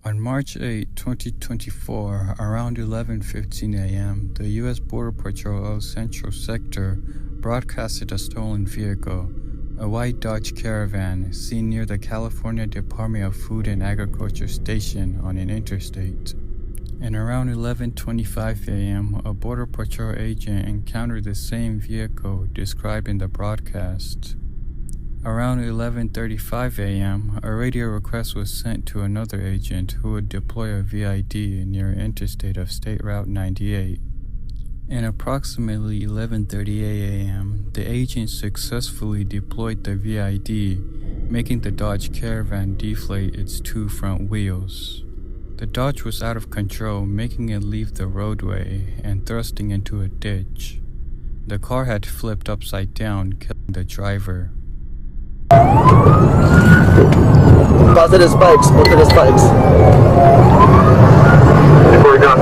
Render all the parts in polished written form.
On March 8, 2024, around 11:15 a.m., the U.S. Border Patrol Central Sector broadcasted a stolen vehicle, a white Dodge Caravan, seen near the California Department of Food and Agriculture station on an interstate. And around 11:25 a.m., a Border Patrol agent encountered the same vehicle described in the broadcast. Around 11:35 a.m., a radio request was sent to another agent who would deploy a VID near an interstate of State Route 98. And approximately 11:38 a.m., the agent successfully deployed the VID, making the Dodge Caravan deflate its two front wheels. The Dodge was out of control, making it leave the roadway and thrusting into a ditch. The car had flipped upside down, killing the driver. Positive spikes, positive spikes. We're done.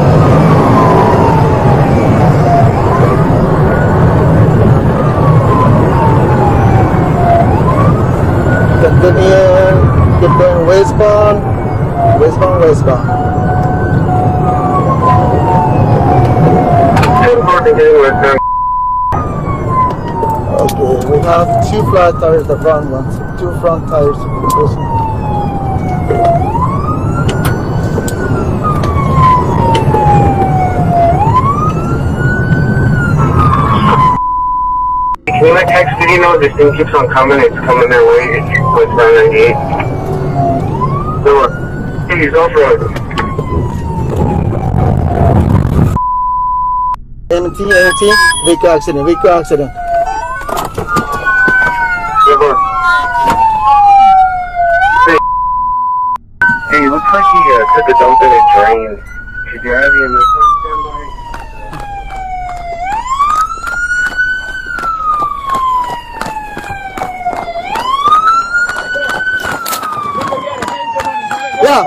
Continue, keep going westbound, westbound, westbound. Okay, we have two flat tires, the front ones, two front tires. Can you like text it, you know, this thing keeps on coming, it's coming their way, it's westbound 98. So, hey, he's off-road. MT, vehicle accident, vehicle accident. Hey, looks like he took a dump in a drain. Could you have him in this standby? Yeah.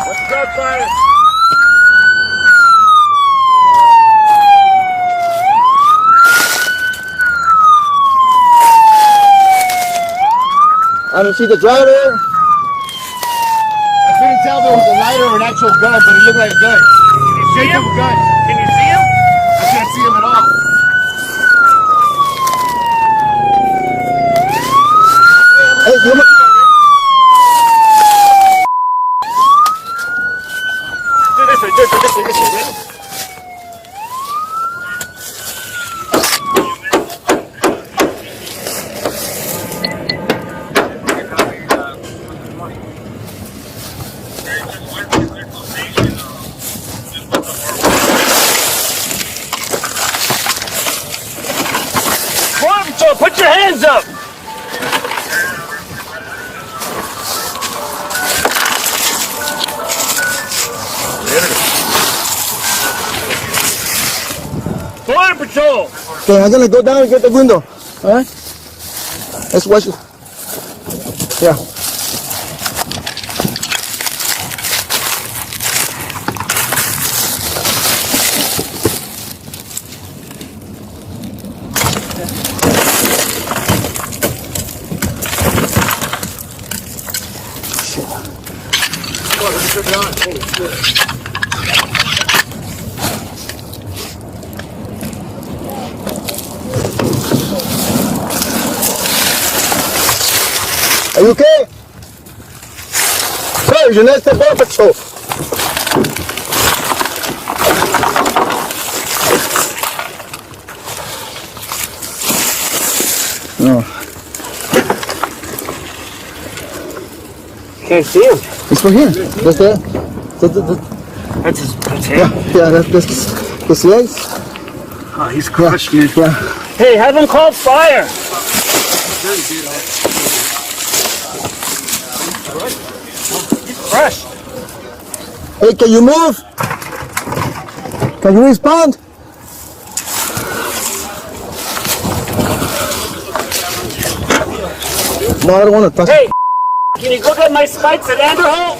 What's up, fire? I don't see the driver. I couldn't tell if it was a lighter or an actual gun, but it looked like a gun. Can you see him? Gun. Can you see him? I can't see him at all. Hey, you This way. So put your hands up! Border Patrol! Okay, I'm gonna go down and get the window. Alright? Let's watch it. Yeah. Are you okay? Sir, you're next to Border Patrol. No. Can't see him. It's from here. That's the That's him. yeah, that's the legs. Oh, he's crushed, dude. Yeah. Hey, have him call fire! He's crushed. Hey, can you move? Can you respond? No, I don't want to touch. Hey, can you go get my spikes at Anderholt?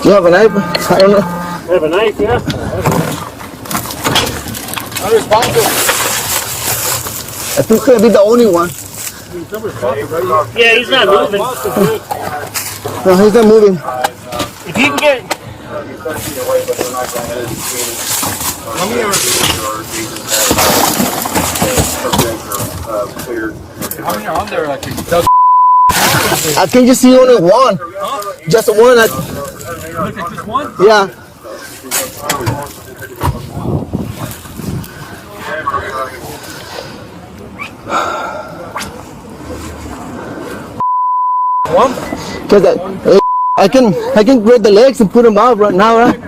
Do you have a knife? I don't know. Have a knife, yeah? Unresponsive. I think he's gonna be the only one. Yeah, he's not moving. No, he's not moving. If you can get... How many are on there? I can just see only one. Just one. Look at just one? Yeah. One? Cause I can grab the legs and put them out right now, right?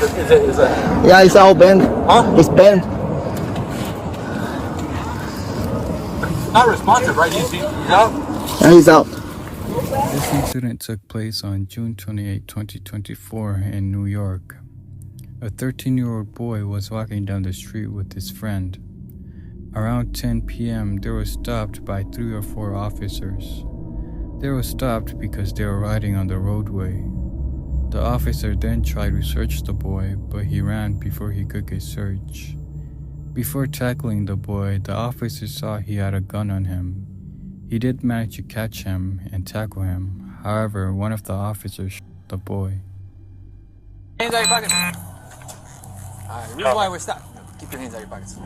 Is it? Yeah, it's all bent. Huh? It's bent. Not responsive, right? He's out? Yeah, he's out. This incident took place on June 28, 2024 in New York. A 13-year-old boy was walking down the street with his friend. Around 10 p.m., they were stopped by 3 or 4 officers. They were stopped because they were riding on the roadway. The officer then tried to search the boy, but he ran before he could get searched. Before tackling the boy, the officer saw he had a gun on him. He did manage to catch him and tackle him. However, one of the officers shot the boy. Hands out of your pockets. The reason why we're stopping... Keep your hands out of your pockets.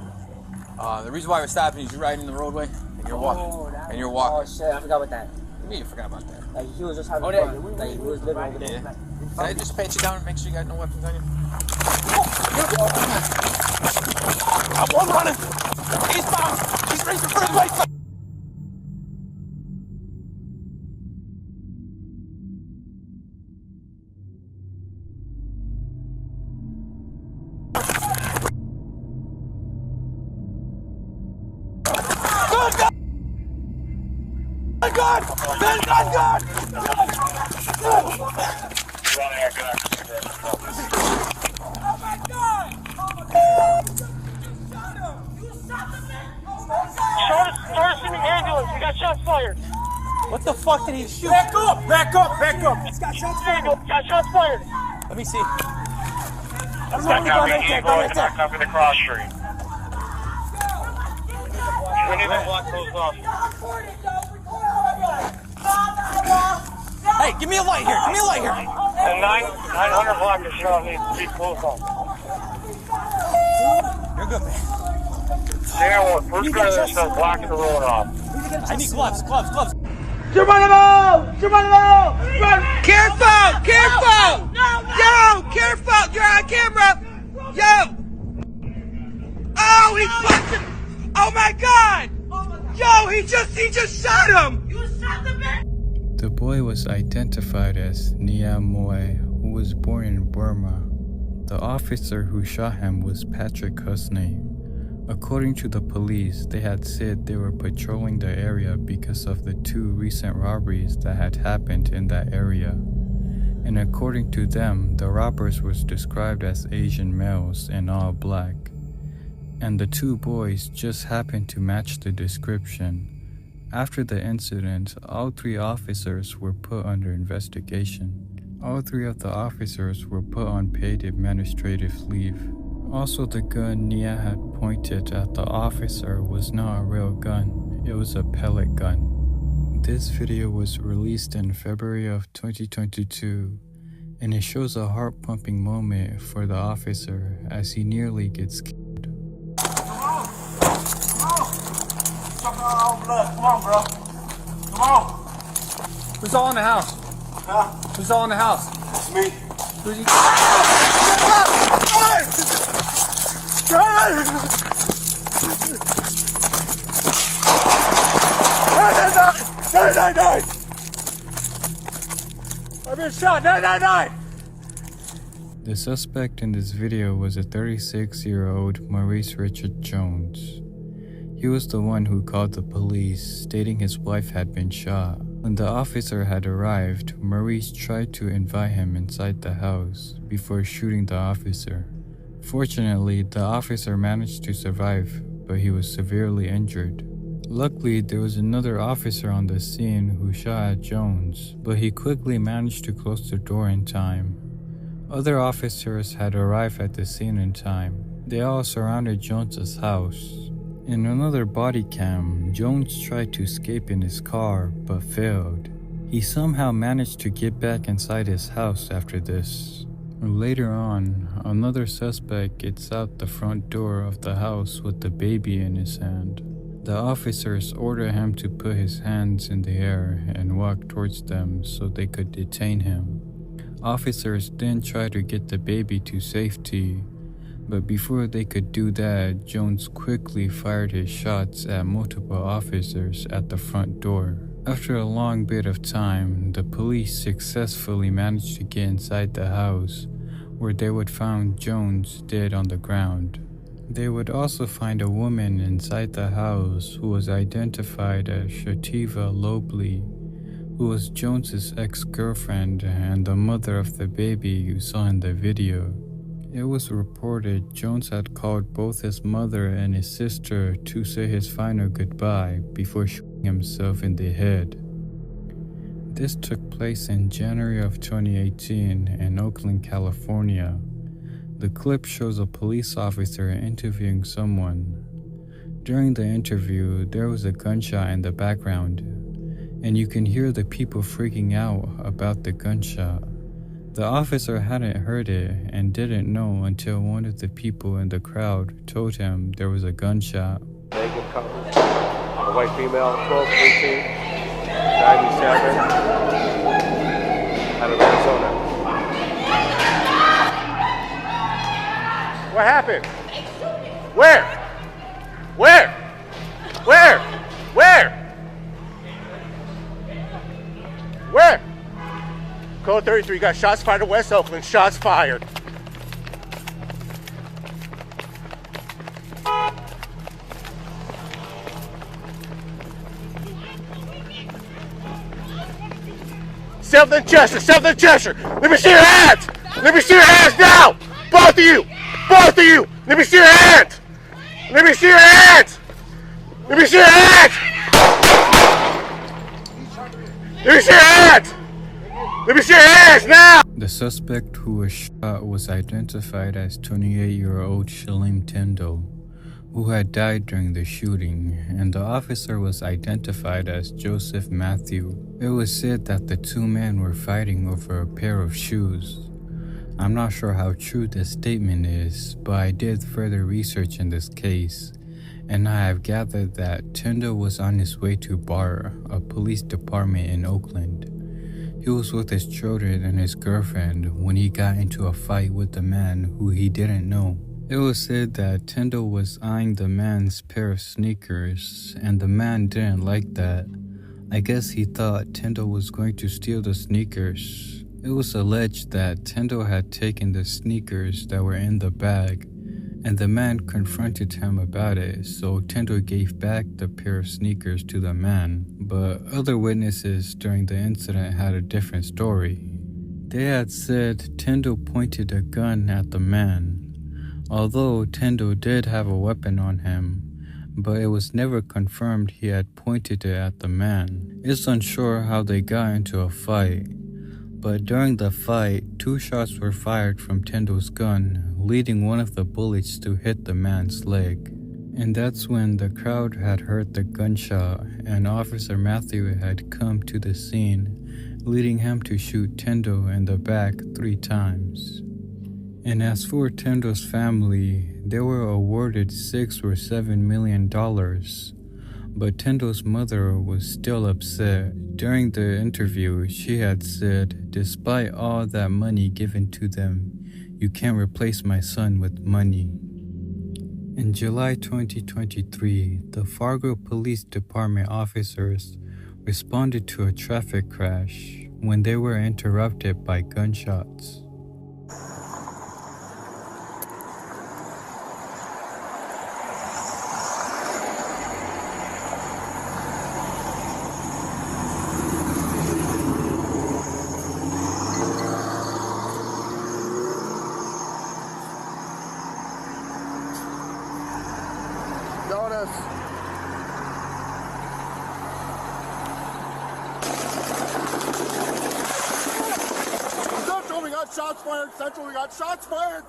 The reason why we're stopping is you're riding the roadway and you're walking. And you're walking. Oh shit, I forgot about that. What do you mean you forgot about that? Like he was just having fun. Like he was living over there. Yeah. Can I just pat you down and make sure you got no weapons on you? I'm one running. He's bound. He's racing for his life. God! God! Start in the ambulance. We got shots fired. What the fuck did he shoot? Back up! It's got shots fired. Got shots fired. Let me see. That's not right there. Go right there. Copy the cross street. We need to block those off. Hey, give me a light here. And 900 block is shot. Needs to be closed off. You're good, man. Yeah, first guy that says block the road off. I need gloves. Geronimo! Careful! Yo, careful! You're on camera! Yo! Oh, he's busting! Oh my God! Yo, he just shot him! You shot the man! The boy was identified as Nia Moe, who was born in Burma. The officer who shot him was Patrick Husney. According to the police, they had said they were patrolling the area because of the 2 recent robberies that had happened in that area. And according to them, the robbers was described as Asian males and all black. And the 2 boys just happened to match the description. After the incident, all 3 officers were put under investigation. All 3 of the officers were put on paid administrative leave. Also, the gun Nia had pointed at the officer was not a real gun, it was a pellet gun. This video was released in February of 2022, and it shows a heart-pumping moment for the officer as he nearly gets killed. Come on, bro. Come on. Who's all in the house? Huh? Who's all in the house? It's me. Who's he? Nine. I've been shot. 999. The suspect in this video was a 36-year-old Maurice Richard Jones. He was the one who called the police, stating his wife had been shot. When the officer had arrived, Maurice tried to invite him inside the house before shooting the officer. Fortunately, the officer managed to survive, but he was severely injured. Luckily, there was another officer on the scene who shot at Jones, but he quickly managed to close the door in time. Other officers had arrived at the scene in time. They all surrounded Jones's house. In another body cam, Jones tried to escape in his car but failed. He somehow managed to get back inside his house after this. Later on, another suspect gets out the front door of the house with the baby in his hand. The officers order him to put his hands in the air and walk towards them so they could detain him. Officers then try to get the baby to safety, but before they could do that, Jones quickly fired his shots at multiple officers at the front door. After a long bit of time, the police successfully managed to get inside the house, where they would find Jones dead on the ground. They would also find a woman inside the house who was identified as Shativa Lobley, who was Jones's ex-girlfriend and the mother of the baby you saw in the video. It was reported Jones had called both his mother and his sister to say his final goodbye before shooting himself in the head. This took place in January of 2018 in Oakland, California. The clip shows a police officer interviewing someone. During the interview, there was a gunshot in the background, and you can hear the people freaking out about the gunshot. The officer hadn't heard it and didn't know until one of the people in the crowd told him there was a gunshot. Naked couple, a white female, 12-18, 97, out of Arizona. What happened? Where? Where? Where? Where? Where? Code 33, got shots fired at West Oakland, shots fired. Southern Chester, let me see your hands! Let me see your hands now! Both of you! Both of you! Let me see your hands! Let me see your hands! Let me see your hands! Let me see your hands! Let me see your hands now! The suspect who was shot was identified as 28-year-old Shalim Tindall, who had died during the shooting, and the officer was identified as Joseph Matthew. It was said that the two men were fighting over a pair of shoes. I'm not sure how true this statement is, but I did further research in this case, and I have gathered that Tindall was on his way to BAR, a police department in Oakland. He was with his children and his girlfriend when he got into a fight with a man who he didn't know. It was said that Tindall was eyeing the man's pair of sneakers, and the man didn't like that. I guess he thought Tindall was going to steal the sneakers. It was alleged that Tindall had taken the sneakers that were in the bag, and the man confronted him about it, so Tindall gave back the pair of sneakers to the man. But other witnesses during the incident had a different story. They had said Tindall pointed a gun at the man, although Tindall did have a weapon on him, but it was never confirmed he had pointed it at the man. It's unsure how they got into a fight, but during the fight, 2 shots were fired from Tindall's gun, leading one of the bullets to hit the man's leg. And that's when the crowd had heard the gunshot, and Officer Matthew had come to the scene, leading him to shoot Tindall in the back 3 times. And as for Tindall's family, they were awarded $6 or $7 million, but Tindall's mother was still upset. During the interview, she had said, "Despite all that money given to them, you can't replace my son with money." In July 2023, the Fargo Police Department officers responded to a traffic crash when they were interrupted by gunshots. shots fired. Central, we got shots fired.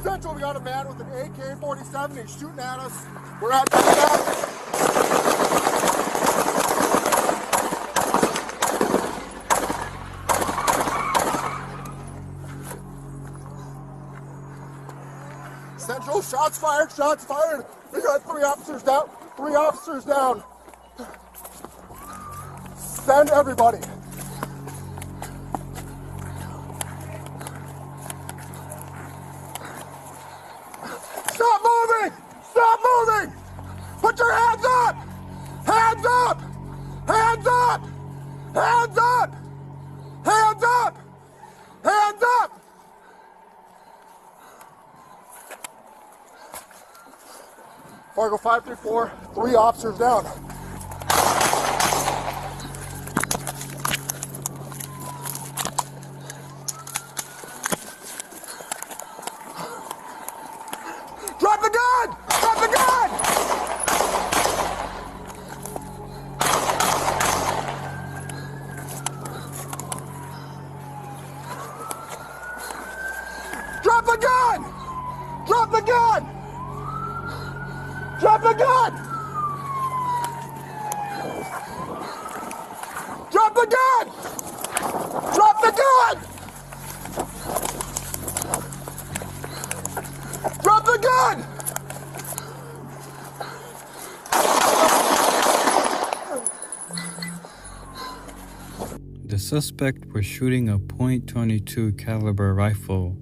Central, we got a man with an AK-47. He's shooting at us. We're at the Central, shots fired, shots fired. We got 3 officers down. 3 officers down. Send everybody. Stop moving! Stop moving! Put your hands up! Hands up! Hands up! Hands up! Hands up! Hands up! Fargo 534, 3 officers down. Drop the gun! Drop the gun! Drop the gun! Drop the gun! Drop the gun! Drop the gun! Drop the gun! Drop the gun! The suspect was shooting a .22 caliber rifle,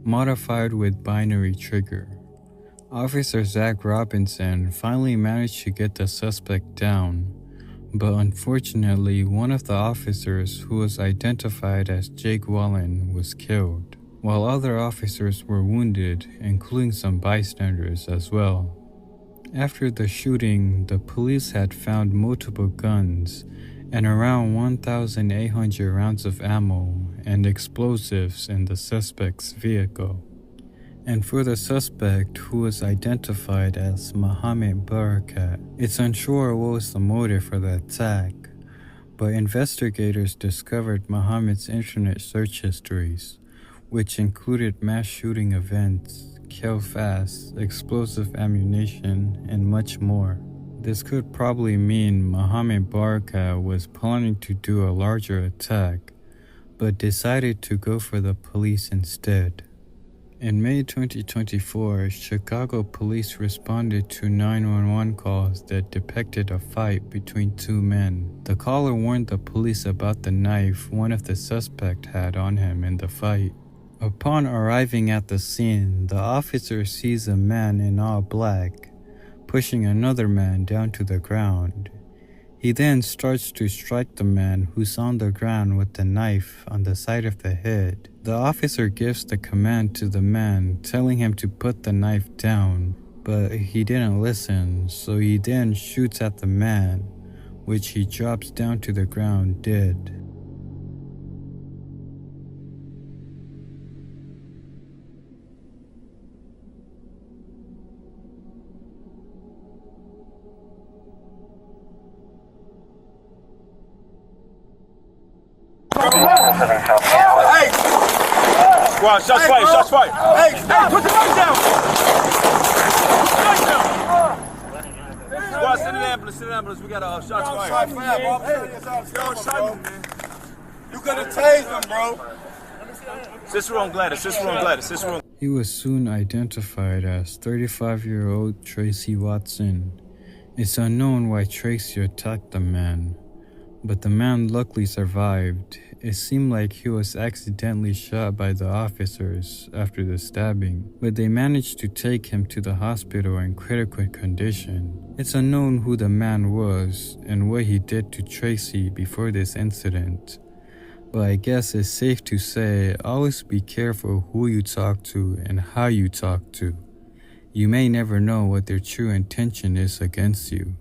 modified with binary trigger. Officer Zach Robinson finally managed to get the suspect down, but unfortunately one of the officers, who was identified as Jake Wallen, was killed, while other officers were wounded, including some bystanders as well. After the shooting, the police had found multiple guns and around 1,800 rounds of ammo and explosives in the suspect's vehicle. And for the suspect, who was identified as Mohammed Barakat, it's unsure what was the motive for the attack, but investigators discovered Mohammed's internet search histories, which included mass shooting events, kill fast, explosive ammunition, and much more. This could probably mean Mohammed Barakat was planning to do a larger attack, but decided to go for the police instead. In May 2024, Chicago police responded to 911 calls that depicted a fight between 2 men. The caller warned the police about the knife one of the suspects had on him in the fight. Upon arriving at the scene, the officer sees a man in all black pushing another man down to the ground. He then starts to strike the man who's on the ground with the knife on the side of the head. The officer gives the command to the man, telling him to put the knife down, but he didn't listen, so he then shoots at the man, which he drops down to the ground dead. Hey! Squad, shots fired, shots fired. Hey, put the knife down! Squad, send an ambulance, we got a shots fired. You could have tased him, bro. Cicero and Gladys, Cicero. He was soon identified as 35-year-old Tracy Watson. It's unknown why Tracy attacked the man, but the man luckily survived. It seemed like he was accidentally shot by the officers after the stabbing, but they managed to take him to the hospital in critical condition. It's unknown who the man was and what he did to Tracy before this incident, but I guess it's safe to say always be careful who you talk to and how you talk to. You may never know what their true intention is against you.